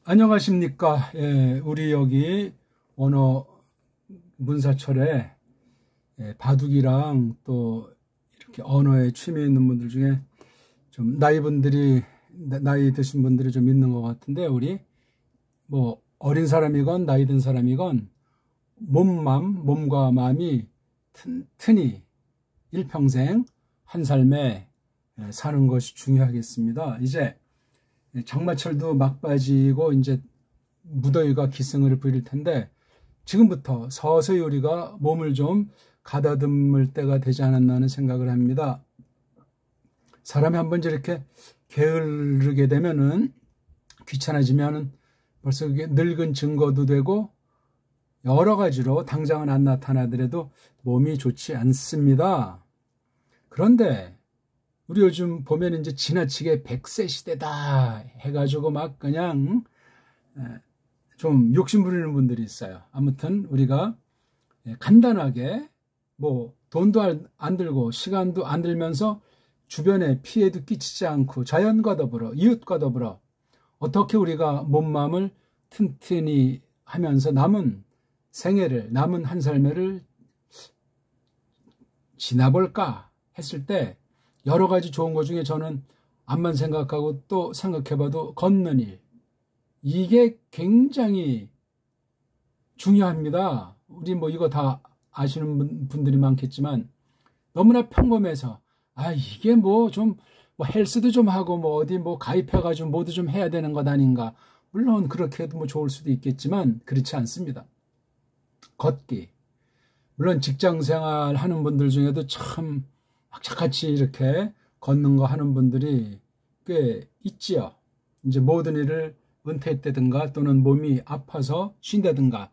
안녕하십니까. 예, 우리 여기 언어 문사철에 바둑이랑 또 이렇게 언어에 취미 있는 분들 중에 좀 나이 드신 분들이 좀 있는 것 같은데, 우리 뭐 어린 사람이건 나이 든 사람이건 몸과 마음이 튼튼히 일평생 한 삶에 사는 것이 중요하겠습니다. 이제 장마철도 막바지고 이제 무더위가 기승을 부릴 텐데, 지금부터 서서히 우리가 몸을 좀 가다듬을 때가 되지 않았나 하는 생각을 합니다. 사람이 한번 이렇게 게으르게 되면은, 귀찮아지면은 벌써 그게 늙은 증거도 되고 여러 가지로 당장은 안 나타나더라도 몸이 좋지 않습니다. 그런데 우리 요즘 보면 이제 지나치게 100세 시대다 해가지고 막 그냥 좀 욕심 부리는 분들이 있어요. 아무튼 우리가 간단하게 뭐 돈도 안 들고 시간도 안 들면서 주변에 피해도 끼치지 않고 자연과 더불어 이웃과 더불어 어떻게 우리가 몸마음을 튼튼히 하면서 남은 생애를, 남은 한 삶을 지나볼까 했을 때, 여러 가지 좋은 것 중에 저는 암만 생각하고 또 생각해봐도 걷는 일, 이게 굉장히 중요합니다. 우리 뭐 이거 다 아시는 분들이 많겠지만, 너무나 평범해서 이게 뭐 좀 뭐 헬스도 좀 하고 뭐 어디 뭐 가입해가지고 뭐도 좀 해야 되는 것 아닌가. 물론 그렇게 해도 뭐 좋을 수도 있겠지만 그렇지 않습니다. 걷기, 물론 직장생활 하는 분들 중에도 참 악착같이 이렇게 걷는 거 하는 분들이 꽤 있지요. 이제 모든 일을 은퇴했다든가 또는 몸이 아파서 쉰다든가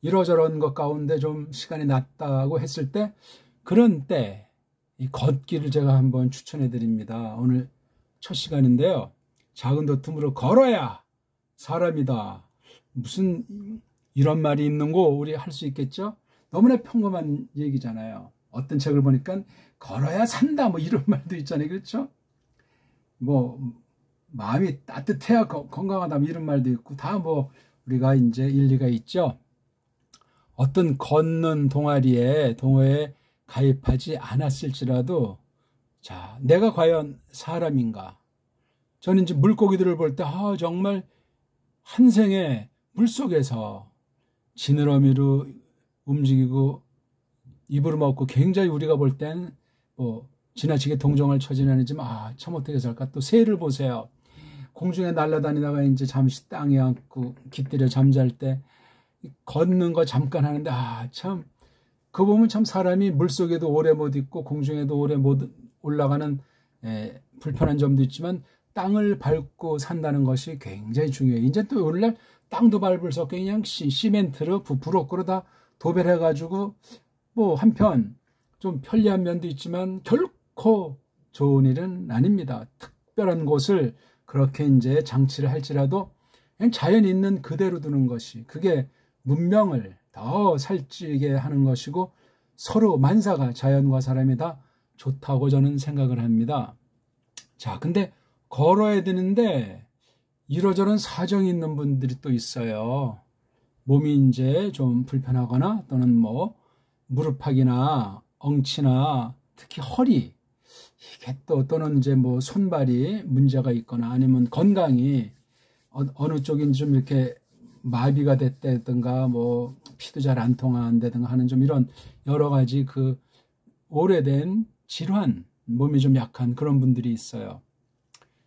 이러저런 것 가운데 좀 시간이 났다고 했을 때, 그런 때 이 걷기를 제가 한번 추천해 드립니다. 오늘 첫 시간인데요. 작은 도툼으로 걸어야 사람이다. 무슨 이런 말이 있는 거 우리 할 수 있겠죠? 너무나 평범한 얘기잖아요. 어떤 책을 보니까 걸어야 산다 뭐 이런 말도 있잖아요. 그렇죠? 뭐 마음이 따뜻해야 건강하다 뭐 이런 말도 있고, 다 뭐 우리가 이제 일리가 있죠. 어떤 걷는 동호회에 가입하지 않았을지라도, 자, 내가 과연 사람인가? 저는 이제 물고기들을 볼 때 정말 한 생에 물속에서 지느러미로 움직이고 입으로 먹고 굉장히 우리가 볼 땐 뭐 지나치게 동정을 처지는 아니지만 참 어떻게 살까. 또 새를 보세요. 공중에 날아다니다가 이제 잠시 땅에 앉고 깃들여 잠잘 때 걷는 거 잠깐 하는데 참 그거 보면 참 사람이 물속에도 오래 못 있고 공중에도 오래 못 올라가는 불편한 점도 있지만 땅을 밟고 산다는 것이 굉장히 중요해요. 이제 또 오늘날 땅도 밟을 수 없게 그냥 시멘트로 부풀어꾸로 다 도배해가지고 뭐 한편 좀 편리한 면도 있지만 결코 좋은 일은 아닙니다. 특별한 곳을 그렇게 이제 장치를 할지라도 그냥 자연 있는 그대로 두는 것이, 그게 문명을 더 살찌게 하는 것이고 서로 만사가 자연과 사람이 다 좋다고 저는 생각을 합니다. 자, 근데 걸어야 되는데 이러저런 사정이 있는 분들이 또 있어요. 몸이 이제 좀 불편하거나 또는 뭐 무릎팍이나 엉치나 특히 허리, 이게 또는 이제 뭐 손발이 문제가 있거나 아니면 건강이 어느 쪽인지 좀 이렇게 마비가 됐다든가 뭐 피도 잘 안 통한다든가 하는 좀 이런 여러 가지 그 오래된 질환, 몸이 좀 약한 그런 분들이 있어요.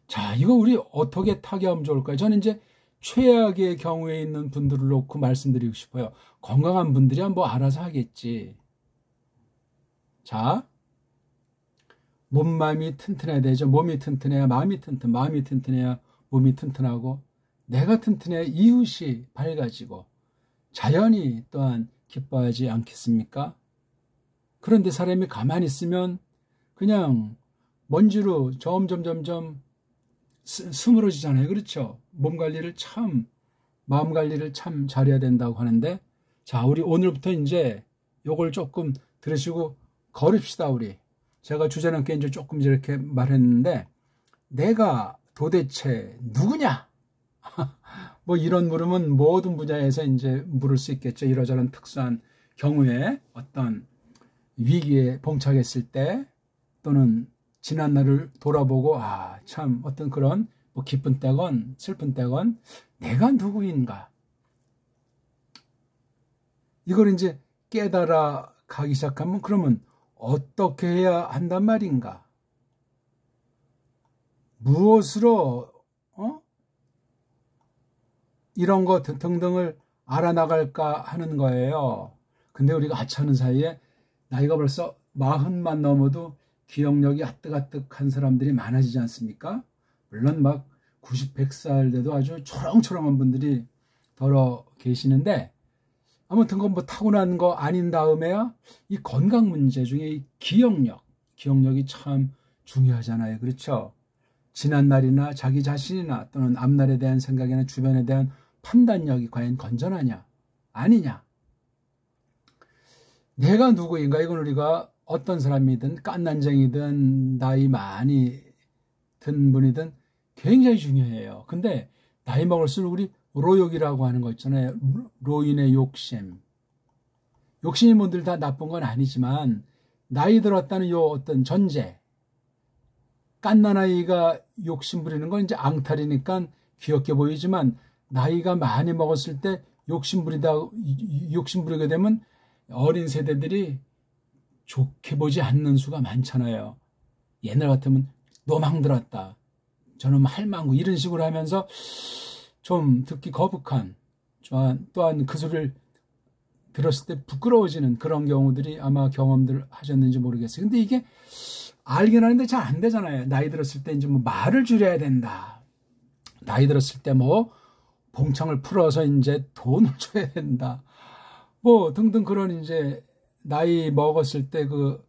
자, 이거 우리 어떻게 타개하면 좋을까요? 저는 이제 최악의 경우에 있는 분들을 놓고 말씀드리고 싶어요. 건강한 분들이야 뭐 알아서 하겠지. 자, 몸마음이 튼튼해야 되죠. 몸이 튼튼해야 마음이 마음이 튼튼해야 몸이 튼튼하고, 내가 튼튼해야 이웃이 밝아지고 자연이 또한 기뻐하지 않겠습니까? 그런데 사람이 가만히 있으면 그냥 먼지로 점점 스물어지잖아요. 그렇죠? 마음 관리를 참 잘해야 된다고 하는데, 자, 우리 오늘부터 이제 요걸 조금 들으시고 걸읍시다. 우리 제가 주제넘게 이제 조금 이렇게 말했는데, 내가 도대체 누구냐? 뭐 이런 물음은 모든 분야에서 이제 물을 수 있겠죠. 이러저런 특수한 경우에 어떤 위기에 봉착했을 때 또는 지난 날을 돌아보고 참 어떤 그런 뭐 기쁜 때건 슬픈 때건 내가 누구인가 이걸 이제 깨달아 가기 시작하면 그러면 어떻게 해야 한단 말인가? 무엇으로 이런 것 등등을 알아나갈까 하는 거예요. 근데 우리가 하찮은 사이에 나이가 벌써 40만 넘어도 기억력이 아뜩아뜩한 사람들이 많아지지 않습니까? 물론 막 90, 100살 돼도 아주 초롱초롱한 분들이 더러 계시는데 아무튼 그건 뭐 타고난 거 아닌 다음에야 이 건강 문제 중에 이 기억력이 참 중요하잖아요. 그렇죠? 지난 날이나 자기 자신이나 또는 앞날에 대한 생각이나 주변에 대한 판단력이 과연 건전하냐 아니냐 내가 누구인가 이건 우리가 어떤 사람이든 깐난쟁이든 나이 많이 든 분이든 굉장히 중요해요. 근데 나이 먹을수록 우리 로욕이라고 하는 거 있잖아요. 로인의 욕심. 욕심이 뭐들 다 나쁜 건 아니지만 나이 들었다는 요 어떤 전제. 깐난아이가 욕심 부리는 건 이제 앙탈이니까 귀엽게 보이지만 나이가 많이 먹었을 때 욕심 부리게 되면 어린 세대들이 좋게 보지 않는 수가 많잖아요. 옛날 같으면 노망 들었다. 저놈 할망구 이런 식으로 하면서 좀 듣기 거북한 또한 그 소리를 들었을 때 부끄러워지는 그런 경우들이 아마 경험들 하셨는지 모르겠어요. 근데 이게 알긴 하는데 잘 안 되잖아요. 나이 들었을 때 이제 뭐 말을 줄여야 된다. 나이 들었을 때 뭐 봉창을 풀어서 이제 돈을 줘야 된다. 뭐 등등 그런 이제 나이 먹었을 때 그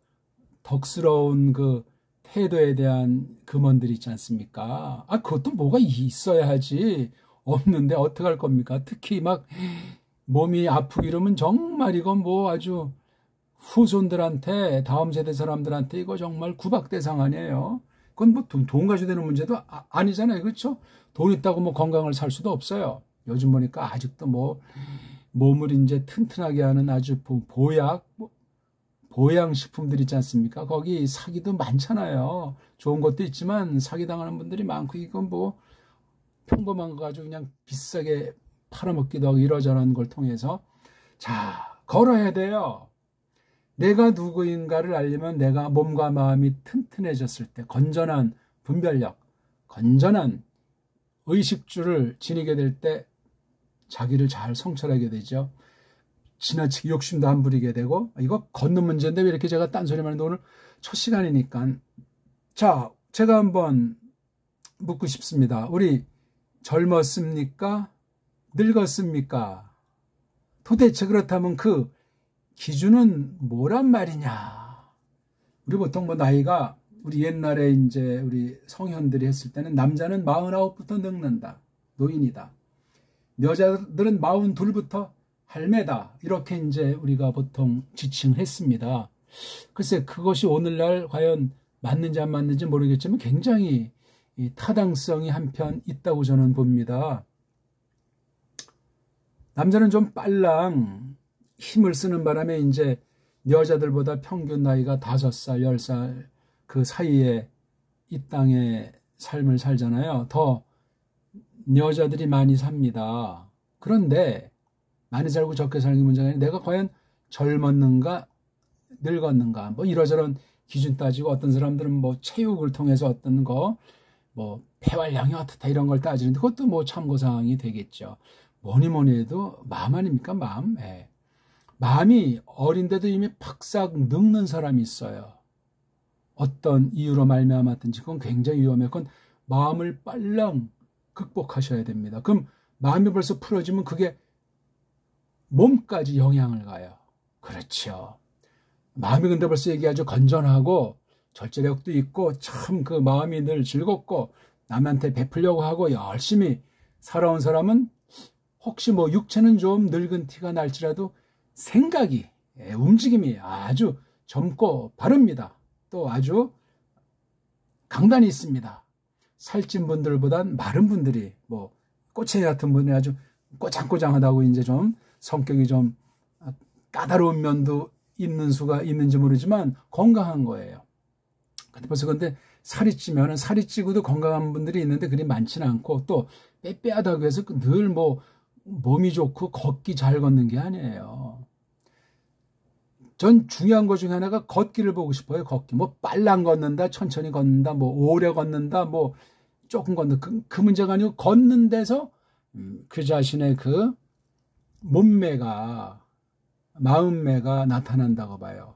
덕스러운 그 태도에 대한 금언들이 있지 않습니까? 그것도 뭐가 있어야 하지. 없는데 어떡할 겁니까? 특히 막 몸이 아프기 이러면 정말 이건 뭐 아주 후손들한테 다음 세대 사람들한테 이거 정말 구박대상 아니에요. 그건 뭐 돈 가지고 되는 문제도 아니잖아요. 그렇죠? 돈 있다고 뭐 건강을 살 수도 없어요. 요즘 보니까 아직도 뭐 몸을 이제 튼튼하게 하는 아주 보양식품들 있지 않습니까? 거기 사기도 많잖아요. 좋은 것도 있지만 사기당하는 분들이 많고 이건 뭐 평범한 거 가지고 그냥 비싸게 팔아먹기도 하고 이러저러한 걸 통해서 자 걸어야 돼요. 내가 누구인가를 알려면 내가 몸과 마음이 튼튼해졌을 때 건전한 분별력, 건전한 의식주를 지니게 될 때 자기를 잘 성찰하게 되죠. 지나치게 욕심도 안 부리게 되고 이거 걷는 문제인데 왜 이렇게 제가 딴소리만 하는데 오늘 첫 시간이니까 자 제가 한번 묻고 싶습니다. 우리 젊었습니까? 늙었습니까? 도대체 그렇다면 그 기준은 뭐란 말이냐? 우리 보통 뭐 나이가 우리 옛날에 이제 우리 성현들이 했을 때는 남자는 49부터 늙는다. 노인이다. 여자들은 42부터 할매다. 이렇게 이제 우리가 보통 지칭했습니다. 글쎄 그것이 오늘날 과연 맞는지 안 맞는지 모르겠지만 굉장히 타당성이 한편 있다고 저는 봅니다. 남자는 좀 빨랑 힘을 쓰는 바람에 이제 여자들보다 평균 나이가 5살, 10살 그 사이에 이 땅의 삶을 살잖아요. 더 여자들이 많이 삽니다. 그런데 많이 살고 적게 살기 문제가 아니라 내가 과연 젊었는가 늙었는가 뭐 이러저런 기준 따지고 어떤 사람들은 뭐 체육을 통해서 어떤 거 뭐 폐활량이 어떻다 이런 걸 따지는데 그것도 뭐 참고사항이 되겠죠. 뭐니 해도 마음 아닙니까? 마음. 예. 마음이 어린데도 이미 팍싹 늙는 사람이 있어요. 어떤 이유로 말미암았든지 그건 굉장히 위험해요. 그건 마음을 빨랑 극복하셔야 됩니다. 그럼 마음이 벌써 풀어지면 그게 몸까지 영향을 가요. 그렇죠. 마음이 근데 벌써 얘기하죠. 건전하고 절제력도 있고 참 그 마음이 늘 즐겁고 남한테 베풀려고 하고 열심히 살아온 사람은 혹시 뭐 육체는 좀 늙은 티가 날지라도 생각이 움직임이 아주 젊고 바릅니다. 또 아주 강단이 있습니다. 살찐 분들보단 마른 분들이 뭐 꼬챙이 같은 분이 아주 꼬장꼬장하다고 이제 좀 성격이 좀 까다로운 면도 있는 수가 있는지 모르지만 건강한 거예요. 근데 살이 찌면은 살이 찌고도 건강한 분들이 있는데 그리 많지는 않고 또 빼빼하다고 해서 늘 뭐 몸이 좋고 걷기 잘 걷는 게 아니에요. 전 중요한 것 중에 하나가 걷기를 보고 싶어요. 걷기. 뭐 빨랑 걷는다, 천천히 걷는다, 뭐 오래 걷는다, 뭐 조금 걷는다. 그 문제가 아니고 걷는 데서 그 자신의 그 몸매가 마음매가 나타난다고 봐요.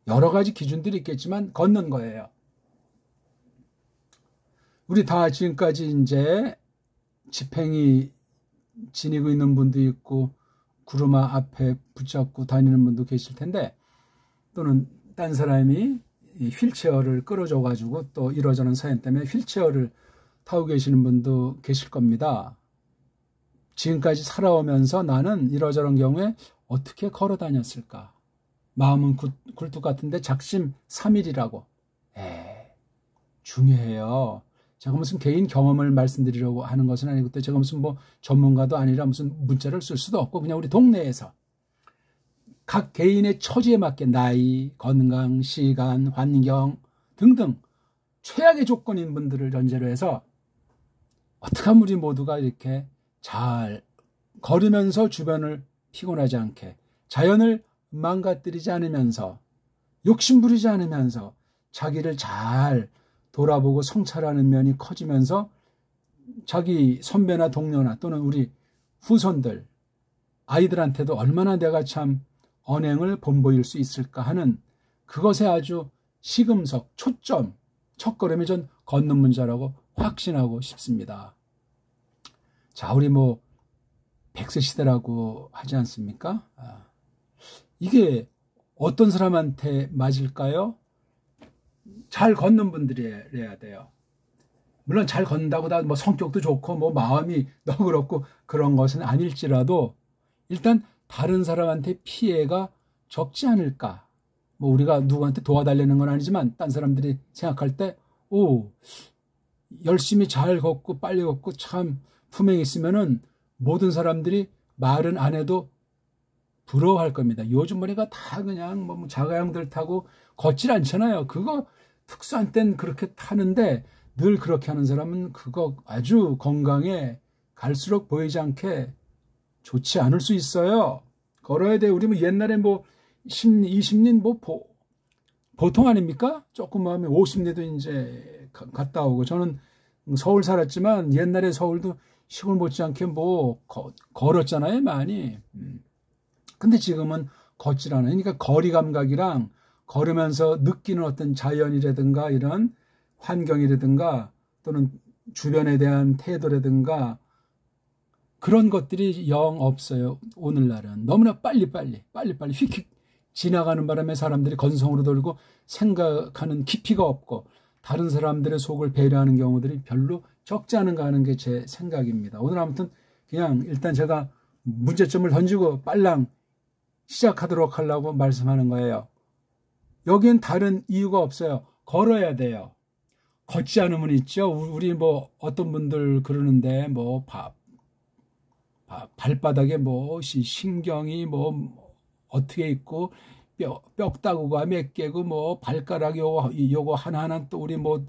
여러 가지 기준들이 있겠지만 걷는 거예요. 우리 다 지금까지 이제 지팽이 지니고 있는 분도 있고 구루마 앞에 붙잡고 다니는 분도 계실 텐데 또는 딴 사람이 휠체어를 끌어줘 가지고 또 이러저런 사연 때문에 휠체어를 타고 계시는 분도 계실 겁니다. 지금까지 살아오면서 나는 이러저런 경우에 어떻게 걸어 다녔을까? 마음은 굴뚝 같은데 작심 삼일이라고. 중요해요. 제가 무슨 개인 경험을 말씀드리려고 하는 것은 아니고 또 제가 무슨 뭐 전문가도 아니라 무슨 문자를 쓸 수도 없고 그냥 우리 동네에서 각 개인의 처지에 맞게 나이, 건강, 시간, 환경 등등 최악의 조건인 분들을 전제로 해서 어떻게 하면 우리 모두가 이렇게 잘 걸으면서 주변을 피곤하지 않게 자연을 망가뜨리지 않으면서 욕심부리지 않으면서 자기를 잘 돌아보고 성찰하는 면이 커지면서 자기 선배나 동료나 또는 우리 후손들 아이들한테도 얼마나 내가 참 언행을 본보일 수 있을까 하는 그것에 아주 시금석, 초점, 첫걸음이 전 걷는 문제라고 확신하고 싶습니다. 자, 우리 뭐 100세 시대라고 하지 않습니까? 이게 어떤 사람한테 맞을까요? 잘 걷는 분들이어야 돼요. 물론 잘 걷는다고 다 뭐 성격도 좋고 뭐 마음이 너그럽고 그런 것은 아닐지라도 일단 다른 사람한테 피해가 적지 않을까. 뭐 우리가 누구한테 도와달라는 건 아니지만 딴 사람들이 생각할 때 열심히 잘 걷고 빨리 걷고 참 품행 있으면은 모든 사람들이 말은 안 해도 부러워할 겁니다. 요즘 머리가 다 그냥 뭐 자가용들 타고 걷질 않잖아요. 그거 특수한 땐 그렇게 타는데 늘 그렇게 하는 사람은 그거 아주 건강에 갈수록 보이지 않게 좋지 않을 수 있어요. 걸어야 돼. 우리 뭐 옛날에 뭐 20년 뭐 보통 아닙니까? 조금 하면 50리도 이제 갔다 오고 저는 서울 살았지만 옛날에 서울도 시골 못지않게 뭐 걸었잖아요, 많이. 근데 지금은 걷질 않아요. 그러니까 거리 감각이랑 걸으면서 느끼는 어떤 자연이라든가 이런 환경이라든가 또는 주변에 대한 태도라든가 그런 것들이 영 없어요. 오늘날은 너무나 빨리빨리 휙휙 지나가는 바람에 사람들이 건성으로 돌고 생각하는 깊이가 없고 다른 사람들의 속을 배려하는 경우들이 별로 적지 않은가 하는 게 제 생각입니다. 오늘 아무튼 그냥 일단 제가 문제점을 던지고 빨랑 시작하도록 하려고 말씀하는 거예요. 여기엔 다른 이유가 없어요. 걸어야 돼요. 걷지 않으면 있죠. 우리 뭐 어떤 분들 그러는데 뭐 발바닥에 뭐 신경이 뭐 어떻게 있고 뼈다구가 몇 개고 뭐 발가락 요거 하나하나 또 우리 뭐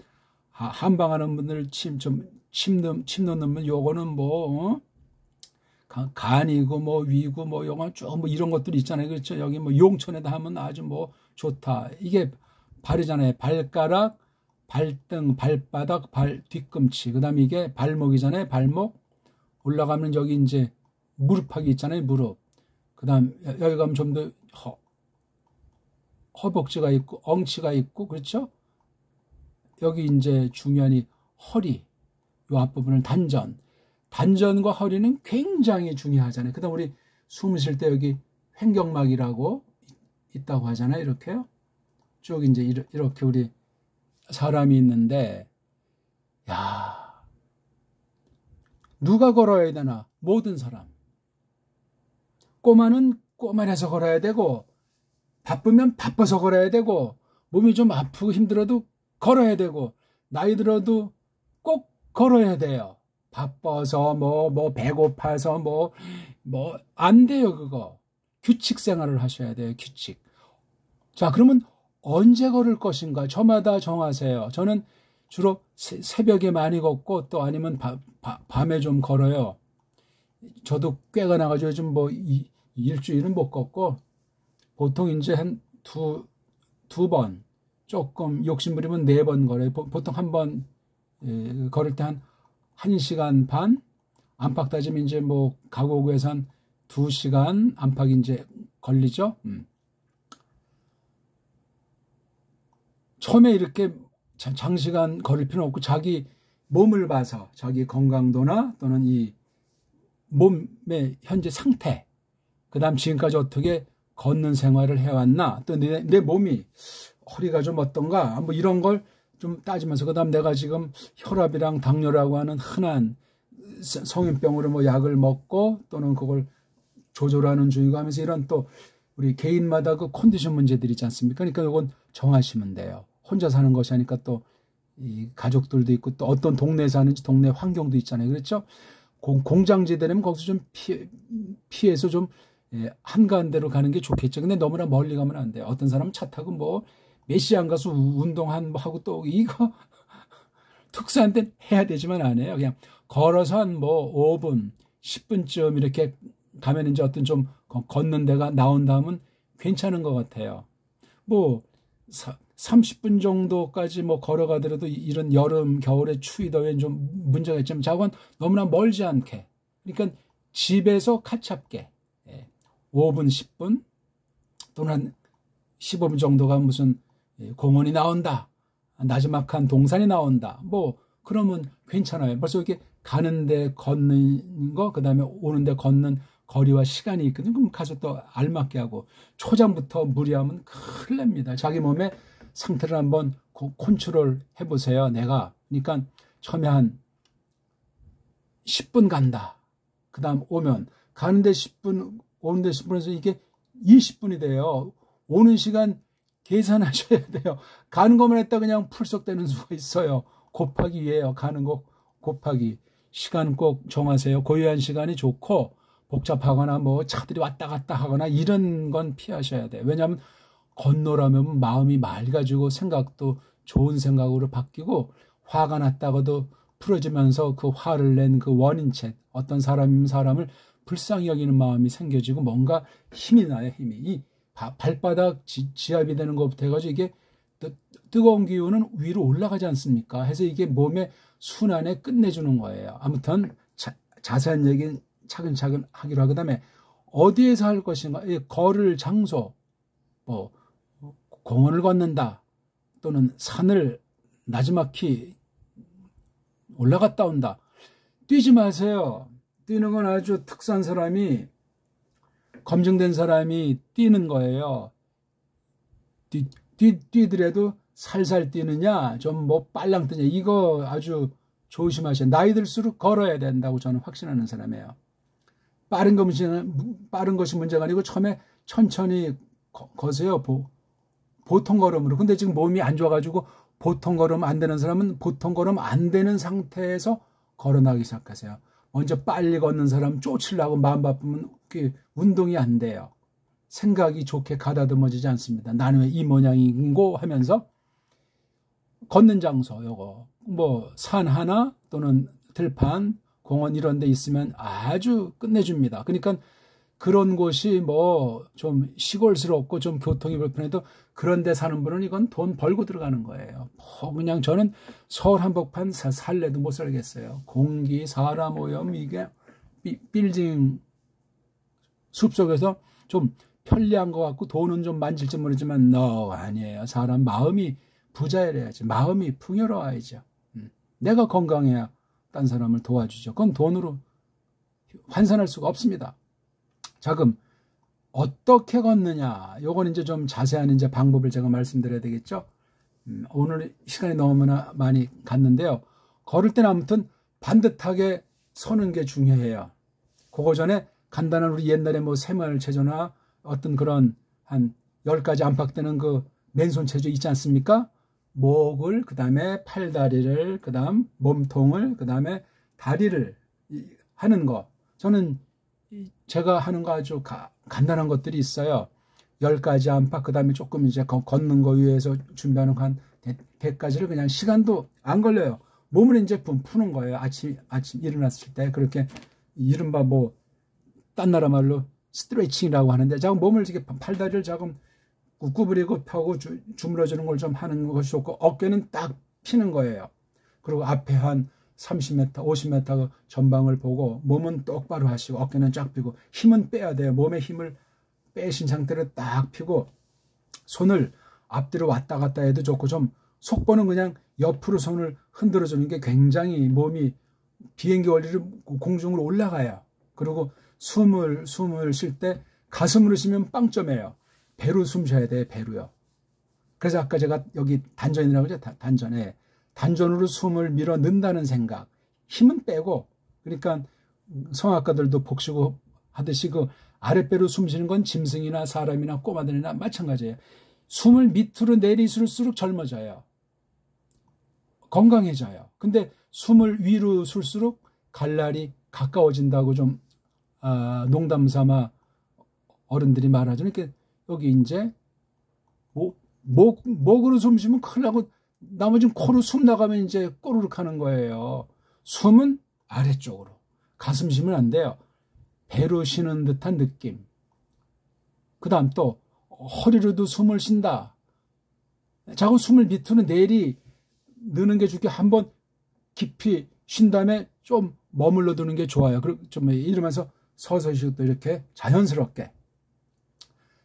한방하는 분들 침 넣는 분 요거는 뭐 간이고 뭐 위고 뭐 요거 쭉 뭐 이런 것들 있잖아요. 그렇죠. 여기 뭐 용천에다 하면 아주 뭐 좋다. 이게 발이잖아요. 발가락, 발등, 발바닥, 뒤꿈치. 그다음에 이게 발목이잖아요. 발목. 올라가면 여기 이제 무릎하기 있잖아요. 무릎. 그다음 여기 가면 좀 더 허벅지가 있고 엉치가 있고 그렇죠? 여기 이제 중요한 이 허리. 요 앞부분은 단전과 허리는 굉장히 중요하잖아요. 그다음 우리 숨 쉴 때 여기 횡격막이라고 있다고 하잖아요. 이렇게요. 쭉 이제 이렇게 우리 사람이 있는데 야 누가 걸어야 되나? 모든 사람. 꼬마는 꼬마라서 걸어야 되고 바쁘면 바빠서 걸어야 되고 몸이 좀 아프고 힘들어도 걸어야 되고 나이 들어도 꼭 걸어야 돼요. 바빠서 배고파서 안 돼요. 그거 규칙 생활을 하셔야 돼요. 규칙. 자, 그러면 언제 걸을 것인가? 저마다 정하세요. 저는 주로 새벽에 많이 걷고 또 아니면 밤에 좀 걸어요. 저도 꽤가 나가지고 요즘 일주일은 못 걷고 보통 이제 한 두 번, 조금 욕심부리면 4번 걸어요. 보통 한 번 걸을 때 한 1시간 반, 안팎 따지면 이제 가고 오고 해서 한 2시간 안팎이 이제 걸리죠. 처음에 이렇게 장시간 걸을 필요는 없고 자기 몸을 봐서 자기 건강도나 또는 이 몸의 현재 상태, 그 다음 지금까지 어떻게 걷는 생활을 해왔나, 또 내 몸이 허리가 좀 어떤가, 이런 걸 좀 따지면서, 그 다음 내가 지금 혈압이랑 당뇨라고 하는 흔한 성인병으로 약을 먹고 또는 그걸 조절하는 중이고 하면서 이런 또 우리 개인마다 그 컨디션 문제들이 있지 않습니까? 그러니까 이건 정하시면 돼요. 혼자 사는 것이 아니까 또 이 가족들도 있고 또 어떤 동네에 사는지 동네 환경도 있잖아요. 그렇죠? 공장지대라면 거기서 좀 피해서 좀 한가한데로 가는 게 좋겠죠. 근데 너무나 멀리 가면 안 돼요. 어떤 사람은 차 타고 몇 시 안 가서 운동하고 또 이거 특수한 데 해야 되지만 안 해요. 그냥 걸어서 한 5분, 10분쯤 이렇게 가면 이제 어떤 좀 걷는 데가 나온다면 괜찮은 것 같아요. 30분 정도까지 걸어가더라도 이런 여름, 겨울에 추위, 더위엔 좀 문제가 있지만 자건 너무나 멀지 않게. 그러니까 집에서 카찹게 5분, 10분 또는 한 15분 정도가 무슨 공원이 나온다. 나지막한 동산이 나온다. 그러면 괜찮아요. 벌써 이렇게 가는데 걷는 거, 그 다음에 오는데 걷는 거리와 시간이 있거든요. 그럼 가서 또 알맞게 하고 초장부터 무리하면 큰일 납니다. 자기 몸의 상태를 한번 컨트롤 해보세요. 그러니까 처음에 한 10분 간다. 그 다음 오면 가는데 10분, 오는데 10분에서 이게 20분이 돼요. 오는 시간 계산하셔야 돼요. 가는 것만 했다 그냥 풀썩되는 수가 있어요. 곱하기예요. 가는 거 곱하기. 시간 꼭 정하세요. 고유한 시간이 좋고 복잡하거나 차들이 왔다 갔다 하거나 이런 건 피하셔야 돼요. 왜냐하면 건너라면 마음이 맑아지고 생각도 좋은 생각으로 바뀌고 화가 났다가도 풀어지면서 그 화를 낸 그 원인책, 어떤 사람이면 사람을 불쌍히 여기는 마음이 생겨지고 뭔가 힘이 나요. 힘이. 이 발바닥 지압이 되는 것부터 해가지고 이게 뜨거운 기운은 위로 올라가지 않습니까? 해서 이게 몸의 순환에 끝내주는 거예요. 아무튼 자세한 얘기는 차근차근 하기로 하고, 그다음에 어디에서 할 것인가, 걸을 장소, 공원을 걷는다 또는 산을 나지막히 올라갔다 온다. 뛰지 마세요. 뛰는 건 아주 특수한 사람이, 검증된 사람이 뛰는 거예요. 뛰더라도 살살 뛰느냐 좀 빨랑 뛰느냐, 이거 아주 조심하셔야. 나이 들수록 걸어야 된다고 저는 확신하는 사람이에요. 빠른 것이 문제가 아니고 처음에 천천히 거세요. 보통 걸음으로. 근데 지금 몸이 안 좋아가지고 보통 걸음 안 되는 사람은 보통 걸음 안 되는 상태에서 걸어나가기 시작하세요. 먼저 빨리 걷는 사람 쫓으려고 마음 바쁘면 운동이 안 돼요. 생각이 좋게 가다듬어지지 않습니다. 나는 왜 이 모양인고 하면서 걷는 장소, 요거 산 하나 또는 들판, 공원 이런 데 있으면 아주 끝내줍니다. 그러니까 그런 곳이 좀 시골스럽고 좀 교통이 불편해도 그런 데 사는 분은 이건 돈 벌고 들어가는 거예요. 그냥 저는 서울 한복판 살래도 못 살겠어요. 공기, 사람 오염, 이게 빌딩 숲속에서 좀 편리한 것 같고 돈은 좀 만질지 모르지만 아니에요. 사람 마음이 부자여야지. 마음이 풍요로워야죠. 내가 건강해야 딴 사람을 도와주죠. 그건 돈으로 환산할 수가 없습니다. 자, 그럼 어떻게 걷느냐, 요건 이제 좀 자세한 이제 방법을 제가 말씀드려야 되겠죠. 오늘 시간이 너무나 많이 갔는데요. 걸을 때는 아무튼 반듯하게 서는 게 중요해요. 그거 전에 간단한 우리 옛날에 새마을체조나 어떤 그런 한 10가지 안팎되는 그 맨손 체조 있지 않습니까? 목을, 그 다음에 팔다리를, 그 다음 몸통을, 그 다음에 다리를 하는 거. 저는 제가 하는 거 아주 간단한 것들이 있어요. 10가지 안팎, 그 다음에 조금 이제 걷는 거 위해서 준비하는 거 한 100가지를 그냥 시간도 안 걸려요. 몸을 이제 푸는 거예요. 아침 일어났을 때. 그렇게 이른바 뭐, 딴 나라 말로 스트레칭이라고 하는데, 자꾸 몸을 이렇게 팔다리를 조금 구부리고 펴고 주물러주는 걸 좀 하는 것이 좋고, 어깨는 딱 피는 거예요. 그리고 앞에 한 30m, 50m 전방을 보고 몸은 똑바로 하시고 어깨는 쫙 펴고 힘은 빼야 돼요. 몸에 힘을 빼신 상태로 딱 펴고 손을 앞뒤로 왔다 갔다 해도 좋고 좀 속보는 그냥 옆으로 손을 흔들어 주는 게 굉장히 몸이 비행기 원리로 공중으로 올라가요. 그리고 숨을 쉴 때 가슴으로 쉬면 빵점이에요. 배로 숨 쉬어야 돼요. 배로요. 그래서 아까 제가 여기 단전이라고 하죠. 단전에. 단전으로 숨을 밀어 넣는다는 생각. 힘은 빼고, 그러니까 성악가들도 복식호 하듯이 그 아랫배로 숨 쉬는 건 짐승이나 사람이나 꼬마들이나 마찬가지예요. 숨을 밑으로 내리술수록 젊어져요. 건강해져요. 근데 숨을 위로 쉴수록 갈날이 가까워진다고 좀 농담 삼아 어른들이 말하죠. 그러니까 여기 이제 목으로 숨 쉬면 큰일 나고 나머지는 코로 숨 나가면 이제 꼬르륵 하는 거예요. 숨은 아래쪽으로. 가슴 쉬면 안 돼요. 배로 쉬는 듯한 느낌. 그 다음 또 허리로도 숨을 쉰다. 자꾸 숨을 밑으로 넣는 게 좋게 한번 깊이 쉰 다음에 좀 머물러 두는 게 좋아요. 그리고 좀 이러면서 서서히 또 이렇게 자연스럽게.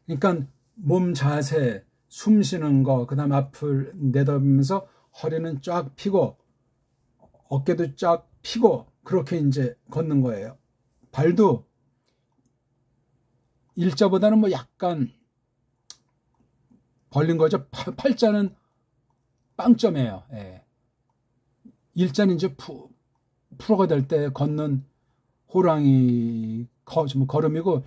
그러니까 몸 자세, 숨 쉬는 거, 그 다음 앞을 내다보면서 허리는 쫙 펴고 어깨도 쫙 펴고 그렇게 이제 걷는 거예요. 발도 일자보다는 뭐 약간 벌린 거죠. 팔자는 빵점이에요. 예. 일자는 이제 풀어가 될 때 걷는 호랑이 걸음이고,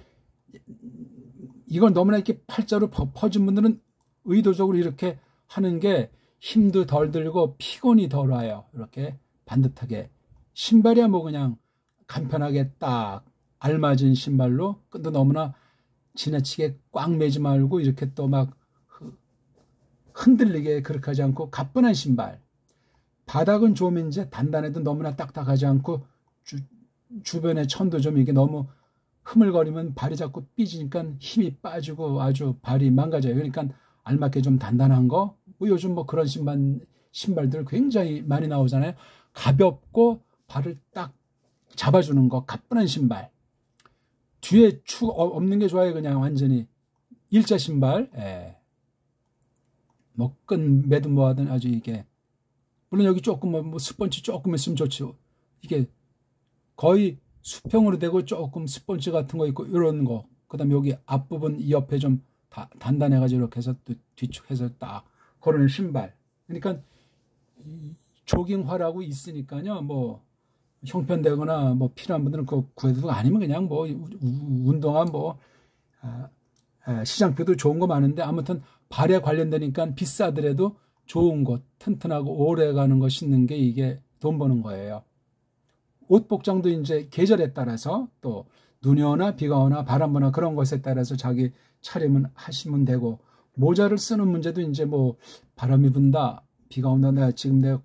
이건 너무나 이렇게 팔자로 퍼진 분들은 의도적으로 이렇게 하는 게 힘도 덜 들고 피곤이 덜 와요. 이렇게 반듯하게. 신발이야 뭐 그냥 간편하게 딱 알맞은 신발로, 근데 너무나 지나치게 꽉 매지 말고 이렇게 또 막 흔들리게 그렇게 하지 않고 가뿐한 신발. 바닥은 좀 이제 단단해도 너무나 딱딱하지 않고 주변의 천도 좀 이게 너무 흐물거리면 발이 자꾸 삐지니까 힘이 빠지고 아주 발이 망가져요. 그러니까 알맞게 좀 단단한 거. 뭐 요즘 뭐 그런 신발들 굉장히 많이 나오잖아요. 가볍고 발을 딱 잡아주는 거. 가뿐한 신발. 뒤에 축 없는 게 좋아요. 그냥 완전히 일자 신발. 예. 뭐 끈 매든 뭐하든 아주 이게, 물론 여기 조금 뭐 스펀지 조금 있으면 좋죠. 이게 거의 수평으로 되고 조금 스펀지 같은 거 있고 이런 거. 그다음에 여기 앞부분 이 옆에 좀 단단해가지고 이렇게 해서 또 뒤축해서 딱 걸어는 신발. 그러니까 조깅화라고 있으니까요. 뭐 형편되거나 뭐 필요한 분들은 그거 구해도, 아니면 그냥 뭐 운동화 뭐 시장표도 좋은 거 많은데 아무튼 발에 관련되니까 비싸더라도 좋은 거, 튼튼하고 오래 가는 거 신는 게 이게 돈 버는 거예요. 옷 복장도 이제 계절에 따라서 또 눈이 오나 비가 오나 바람 부나 그런 것에 따라서 자기 차림은 하시면 되고, 모자를 쓰는 문제도 이제 뭐 바람이 분다, 비가 온다, 지금 내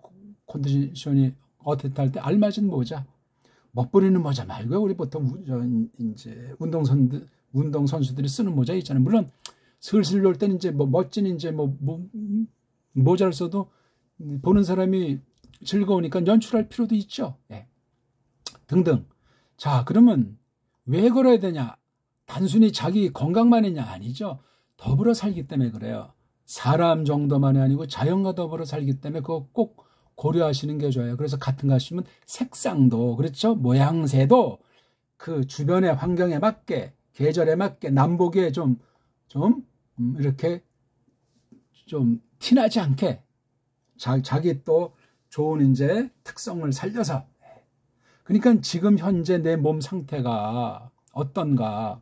컨디션이 어떻다 할 때 알맞은 모자, 멋부리는 모자 말고요. 우리 보통 이제 운동선수들이 쓰는 모자 있잖아요. 물론 슬슬 놀 때는 이제 뭐 멋진 이제 뭐 모자를 써도 보는 사람이 즐거우니까 연출할 필요도 있죠. 예. 등등. 자, 그러면 왜 걸어야 되냐? 단순히 자기 건강만이냐? 아니죠. 더불어 살기 때문에 그래요. 사람 정도만이 아니고 자연과 더불어 살기 때문에 그거 꼭 고려하시는 게 좋아요. 그래서 같은 거 하시면 색상도, 그렇죠? 모양새도 그 주변의 환경에 맞게, 계절에 맞게, 남보기에 좀 이렇게 좀 티나지 않게 자기 또 좋은 이제 특성을 살려서. 그러니까 지금 현재 내 몸 상태가 어떤가,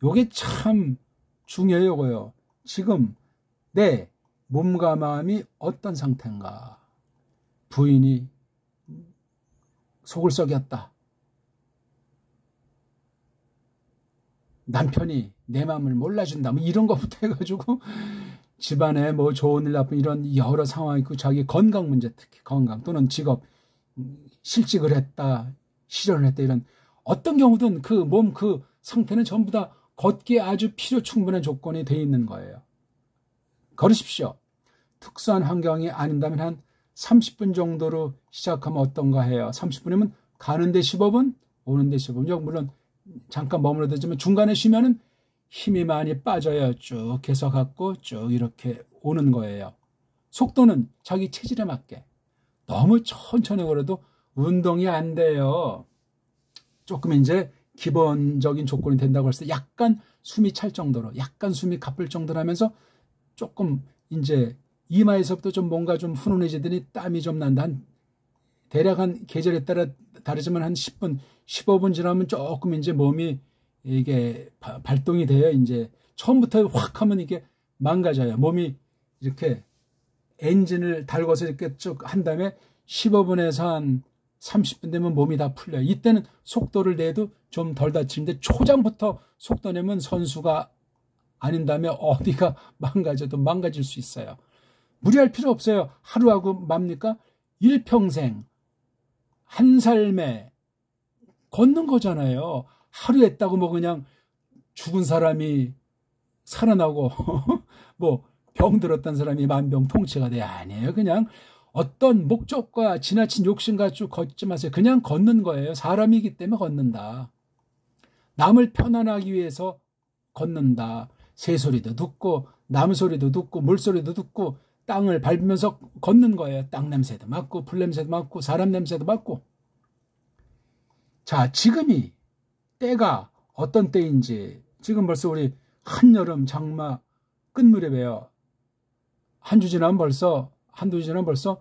요게 참 중요해요. 지금 내 몸과 마음이 어떤 상태인가. 부인이 속을 썩였다. 남편이 내 마음을 몰라준다. 뭐 이런 것부터 해가지고 집안에 뭐 좋은 일 나쁜 이런 여러 상황이 있고 자기 건강 문제 특히 건강 또는 직업 실직을 했다. 실현을 했다. 이런 어떤 경우든 그 몸 그 상태는 전부 다 걷기에 아주 필요 충분한 조건이 되어 있는 거예요. 걸으십시오. 특수한 환경이 아닌다면 한 30분 정도로 시작하면 어떤가 해요. 30분이면 가는데 15분, 오는데 15분. 물론 잠깐 머무르지만 중간에 쉬면은 힘이 많이 빠져요. 쭉 해서 갖고 쭉 이렇게 오는 거예요. 속도는 자기 체질에 맞게. 너무 천천히 걸어도 운동이 안 돼요. 조금 이제 기본적인 조건이 된다고 했을 때 약간 숨이 찰 정도로, 약간 숨이 가쁠 정도로 하면서 조금 이제 이마에서부터 좀 뭔가 좀 훈훈해지더니 땀이 좀 난다. 대략 한 계절에 따라 다르지만 한 10분, 15분 지나면 조금 이제 몸이 이게 발동이 돼요. 이제 처음부터 확 하면 이게 망가져요. 몸이 이렇게 엔진을 달궈서 이렇게 쭉 한 다음에 15분에서 한 30분 되면 몸이 다 풀려요. 이때는 속도를 내도 좀 덜 다치는데 초장부터 속도 내면 선수가 아닌 다음에 어디가 망가져도 망가질 수 있어요. 무리할 필요 없어요. 하루하고 맙니까? 일평생 한 삶에 걷는 거잖아요. 하루 했다고 뭐 그냥 죽은 사람이 살아나고 뭐 병들었던 사람이 만병통치가 돼. 아니에요. 그냥 어떤 목적과 지나친 욕심과 쭉 걷지 마세요. 그냥 걷는 거예요. 사람이기 때문에 걷는다. 남을 편안하기 위해서 걷는다. 새소리도 듣고 나무 소리도 듣고 물소리도 듣고 땅을 밟으면서 걷는 거예요. 땅 냄새도 맡고 불 냄새도 맡고 사람 냄새도 맡고. 자, 지금이 때가 어떤 때인지 지금 벌써 우리 한여름 장마 끝 무렵이에요. 한 주 지나면 벌써 한두 주 지나면 벌써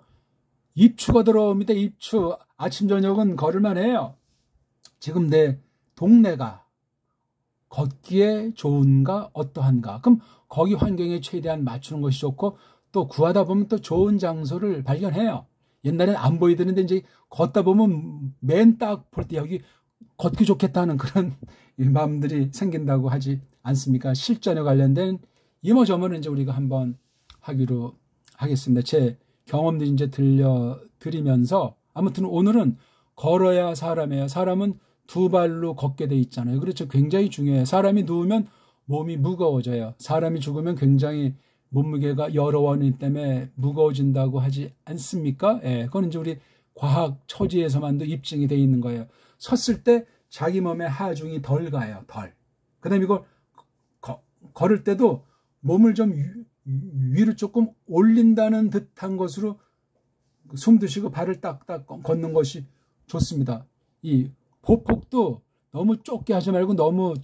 입추가 들어옵니다. 입추. 아침 저녁은 걸을만 해요. 지금 내 동네가 걷기에 좋은가 어떠한가. 그럼 거기 환경에 최대한 맞추는 것이 좋고 또 구하다 보면 또 좋은 장소를 발견해요. 옛날엔 안 보이던데 이제 걷다 보면 맨 딱 볼 때 여기 걷기 좋겠다는 그런 마음들이 생긴다고 하지 않습니까? 실전에 관련된 이모저모는 이제 우리가 한번 하기로 하겠습니다. 제 경험들 이제 들려드리면서 아무튼 오늘은 걸어야 사람이에요. 사람은 두 발로 걷게 돼 있잖아요. 그렇죠. 굉장히 중요해요. 사람이 누우면 몸이 무거워져요. 사람이 죽으면 굉장히 몸무게가 여러 원인 때문에 무거워진다고 하지 않습니까? 예, 그건 이제 우리 과학 처지에서만도 입증이 돼 있는 거예요. 섰을 때 자기 몸의 하중이 덜 가요. 덜. 그 다음에 이걸 걸을 때도 몸을 좀 위로 조금 올린다는 듯한 것으로 숨 드시고 발을 딱딱 걷는 것이 좋습니다. 이 보폭도 너무 좁게 하지 말고 너무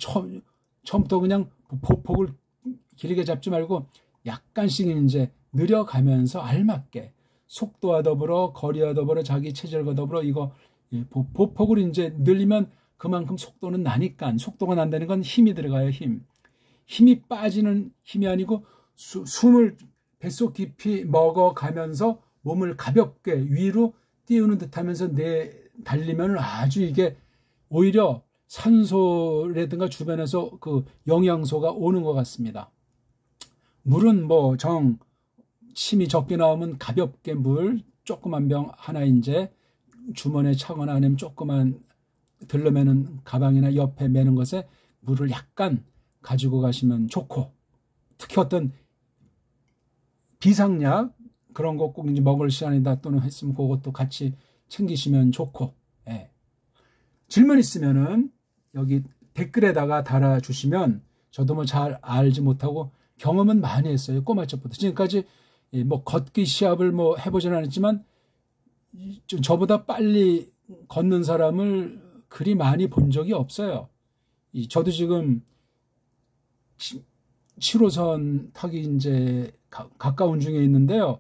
처음부터 그냥 보폭을 길게 잡지 말고 약간씩 이제 느려가면서 알맞게 속도와 더불어 거리와 더불어 자기 체질과 더불어 이거 보폭을 이제 늘리면 그만큼 속도는 나니까 속도가 난다는 건 힘이 들어가요. 힘이 빠지는 힘이 아니고 숨을 뱃속 깊이 먹어가면서 몸을 가볍게 위로 띄우는 듯 하면서 달리면 아주 이게 오히려 산소라든가 주변에서 그 영양소가 오는 것 같습니다. 물은 뭐 침이 적게 나오면 가볍게 물 조그만 병 하나 이제 주머니에 차거나 아니면 조그만 들러매는 가방이나 옆에 매는 것에 물을 약간 가지고 가시면 좋고 특히 어떤 비상약 그런 거 꼭 이제 먹을 시간이다 또는 했으면 그것도 같이 챙기시면 좋고. 예. 질문 있으면은 여기 댓글에다가 달아주시면 저도 뭐 잘 알지 못하고 경험은 많이 했어요. 꼬마첩부터 지금까지 뭐 걷기 시합을 뭐 해보지는 않았지만 좀 저보다 빨리 걷는 사람을 그리 많이 본 적이 없어요. 저도 지금 7호선 타기 이제 가까운 중에 있는데요.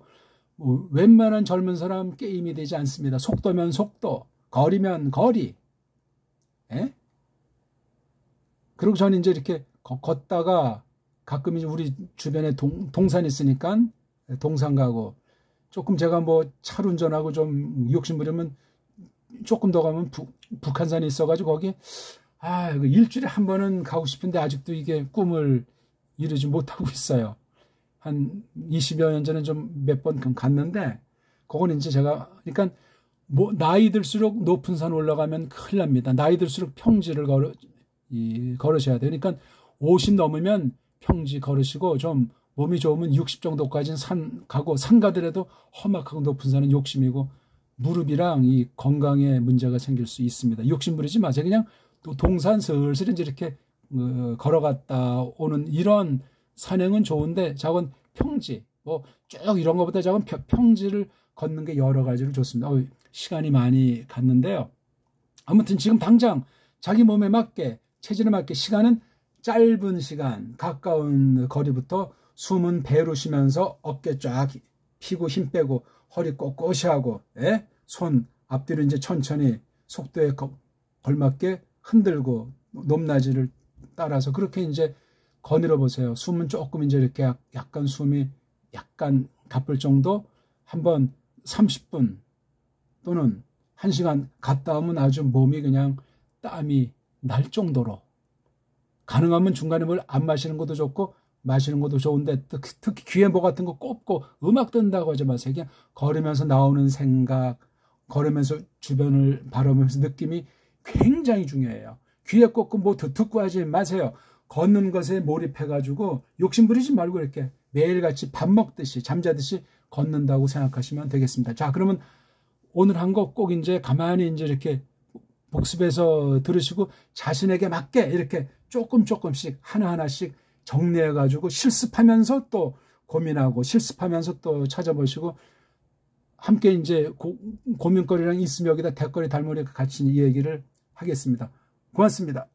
뭐 웬만한 젊은 사람 게임이 되지 않습니다. 속도면 속도, 거리면 거리. 예? 그리고 저는 이제 이렇게 걷다가 가끔 이제 우리 주변에 동산 있으니까 동산 가고 조금 제가 뭐 차로 운전하고 좀 욕심 부리면 조금 더 가면 북한산이 있어가지고 거기 일주일에 한 번은 가고 싶은데 아직도 이게 꿈을 이루지 못하고 있어요. 한 20여 년 전에 좀 몇 번 갔는데 그건 이제 제가 그러니까 뭐 나이 들수록 높은 산 올라가면 큰일 납니다. 나이 들수록 평지를 걸으셔야 돼요. 그러니까 50 넘으면 평지 걸으시고 좀 몸이 좋으면 60 정도까지는 산 가고 산 가더라도 험악하고 높은 산은 욕심이고 무릎이랑 이 건강에 문제가 생길 수 있습니다. 욕심 부리지 마세요. 그냥 또 동산 슬슬 이제 이렇게 걸어갔다 오는 이런 산행은 좋은데 작은 평지 뭐 쭉 이런 것보다 작은 평지를 걷는 게 여러 가지로 좋습니다. 시간이 많이 갔는데요. 아무튼 지금 당장 자기 몸에 맞게 체질에 맞게 시간은 짧은 시간 가까운 거리부터 숨은 배로 쉬면서 어깨 쫙 피고 힘 빼고 허리 꼿꼿이 하고 손 앞뒤로 이제 천천히 속도에 걸맞게 흔들고 높낮이를 따라서 그렇게 이제 거닐어 보세요. 숨은 조금 이제 이렇게 약간 숨이 약간 가쁠 정도 한번 30분 또는 1시간 갔다 오면 아주 몸이 그냥 땀이 날 정도로 가능하면 중간에 뭘 안 마시는 것도 좋고 마시는 것도 좋은데 특히 귀에 뭐 같은 거 꼽고 음악 듣는다고 하지 마세요. 그냥 걸으면서 나오는 생각 걸으면서 주변을 바라보면서 느낌이 굉장히 중요해요. 귀에 꽂고 뭐 듣고 하지 마세요. 걷는 것에 몰입해가지고 욕심 부리지 말고 이렇게 매일같이 밥 먹듯이 잠자듯이 걷는다고 생각하시면 되겠습니다. 자, 그러면 오늘 한 거 꼭 이제 가만히 이제 이렇게 복습해서 들으시고 자신에게 맞게 이렇게 조금씩 하나하나씩 정리해가지고 실습하면서 또 고민하고 실습하면서 또 찾아보시고 함께 이제 고민거리랑 있으면 여기다 댓글이 달무리 같이 이 얘기를 하겠습니다. 고맙습니다.